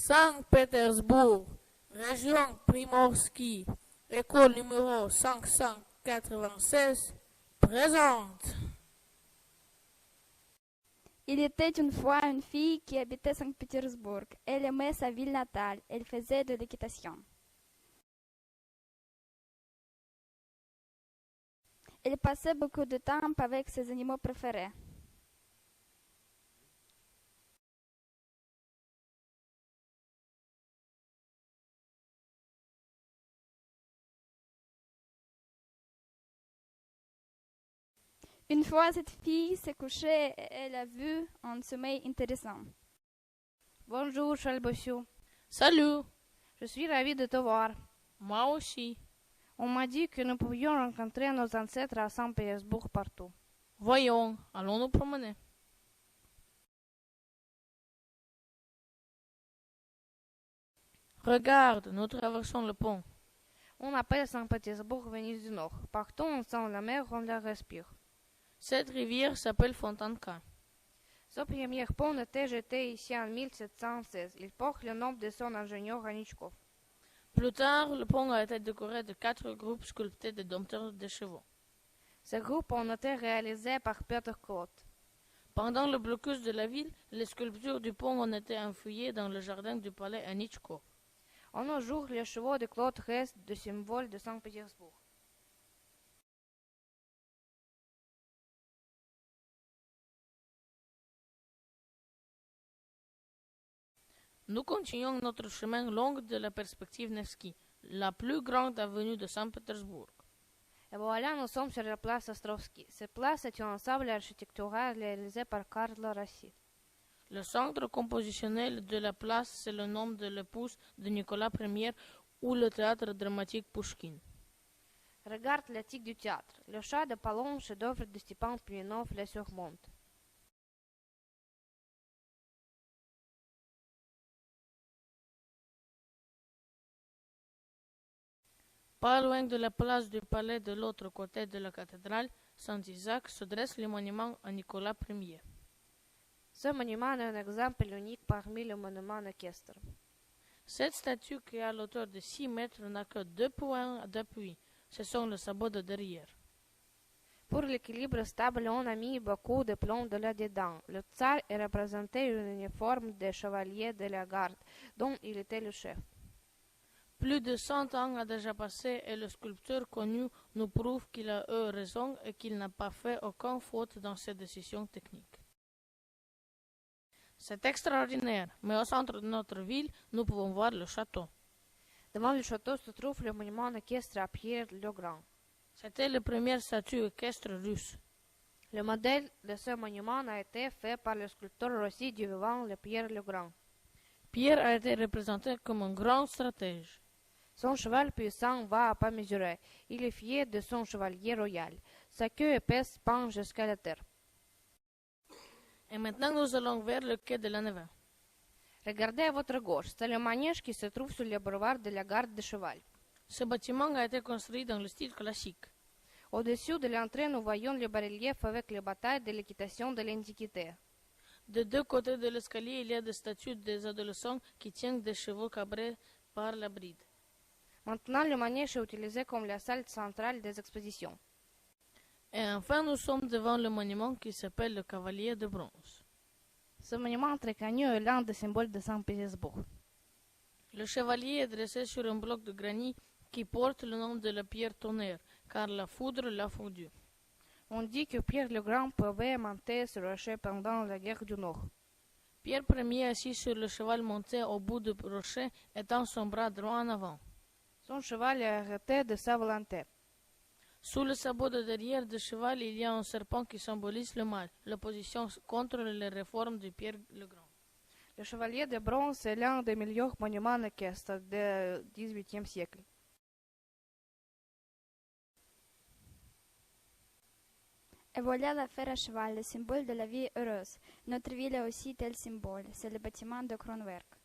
Saint-Pétersbourg, région Primorsky, école numéro 596, présente. Il était une fois une fille qui habitait Saint-Pétersbourg. Elle aimait sa ville natale. Elle faisait de l'équitation. Elle passait beaucoup de temps avec ses animaux préférés. Une fois, cette fille s'est couchée et elle a vu un sommeil intéressant. Bonjour, Charles Bossiou. Salut, Je suis ravie de te voir. moi aussi. On m'a dit que nous pouvions rencontrer nos ancêtres à Saint-Pétersbourg partout. Voyons, allons nous promener. Regarde, nous traversons le pont. On appelle Saint-Pétersbourg Venise du Nord. Partout on sent la mer, on la respire. Cette rivière s'appelle Fontanka. Ce premier pont était jeté ici en 1716. Il porte le nom de son ingénieur Anichkov. Plus tard, le pont a été décoré de 4 groupes sculptés de dompteurs de chevaux. Ces groupes ont été réalisés par Peter Claude. Pendant le blocus de la ville, les sculptures du pont ont été enfouies dans le jardin du palais Anichkov. En nos jours, les chevaux de Claude restent des symboles de Saint-Pétersbourg. Nous continuons notre chemin long de la perspective Nevsky, la plus grande avenue de Saint-Pétersbourg. Et voilà, nous sommes sur la place Ostrovsky. Cette place est un ensemble architectural réalisé par Karl Rassi. Le centre compositionnel de la place, c'est le nom de l'épouse de Nicolas Ier ou le théâtre dramatique Pouchkine. Regarde l'éthique du théâtre. Le chat de Palon, chef-d'œuvre de Stepan Pimenov, le surmonte. Pas loin de la place du palais de l'autre côté de la cathédrale Saint-Isaac se dresse le monument à Nicolas Ier. Ce monument est un exemple unique parmi les monuments équestres. Cette statue qui est à l'auteur de 6 mètres n'a que 2 points d'appui. Ce sont les sabots de derrière. Pour l'équilibre stable, on a mis beaucoup de plomb de là-dedans. Le tsar est représenté en uniforme de chevalier de la garde, dont il était le chef. Plus de 100 ans a déjà passé et le sculpteur connu nous prouve qu'il a eu raison et qu'il n'a pas fait aucune faute dans ses décisions techniques. C'est extraordinaire, mais au centre de notre ville, nous pouvons voir le château. Devant le château se trouve le monument équestre à Pierre le Grand. C'était la première statue équestre russe. Le modèle de ce monument a été fait par le sculpteur Rossi du vivant le Pierre le Grand. Pierre a été représenté comme un grand stratège. Son cheval puissant va à pas mesuré. Il est fier de son chevalier royal. Sa queue épaisse pend jusqu'à la terre. Et maintenant, nous allons vers le quai de la Neva. Regardez à votre gauche, c'est le manège qui se trouve sur le boulevard de la garde de cheval. Ce bâtiment a été construit dans le style classique. Au-dessus de l'entrée, nous voyons le bas-relief avec les batailles de l'équitation de l'Antiquité. De deux côtés de l'escalier, il y a des statues des adolescents qui tiennent des chevaux cabrés par la bride. Maintenant, le manège est utilisé comme la salle centrale des expositions. Et enfin, nous sommes devant le monument qui s'appelle le Cavalier de Bronze. Ce monument très connu est l'un des symboles de Saint-Pétersbourg. Le chevalier est dressé sur un bloc de granit qui porte le nom de la pierre tonnerre, car la foudre l'a fondu. On dit que Pierre le Grand pouvait monter ce rocher pendant la guerre du Nord. Pierre Ier, assis sur le cheval monté au bout du rocher, étend son bras droit en avant. Son cheval est arrêté de sa volonté. Sous le sabot de derrière du cheval, il y a un serpent qui symbolise le mal, l'opposition contre les réformes de Pierre le Grand. Le chevalier de bronze est l'un des meilleurs monuments équestres du XVIIIe siècle. Et voilà la fer à cheval, le symbole de la vie heureuse. Notre ville a aussi tel symbole, c'est le bâtiment de Kronwerk.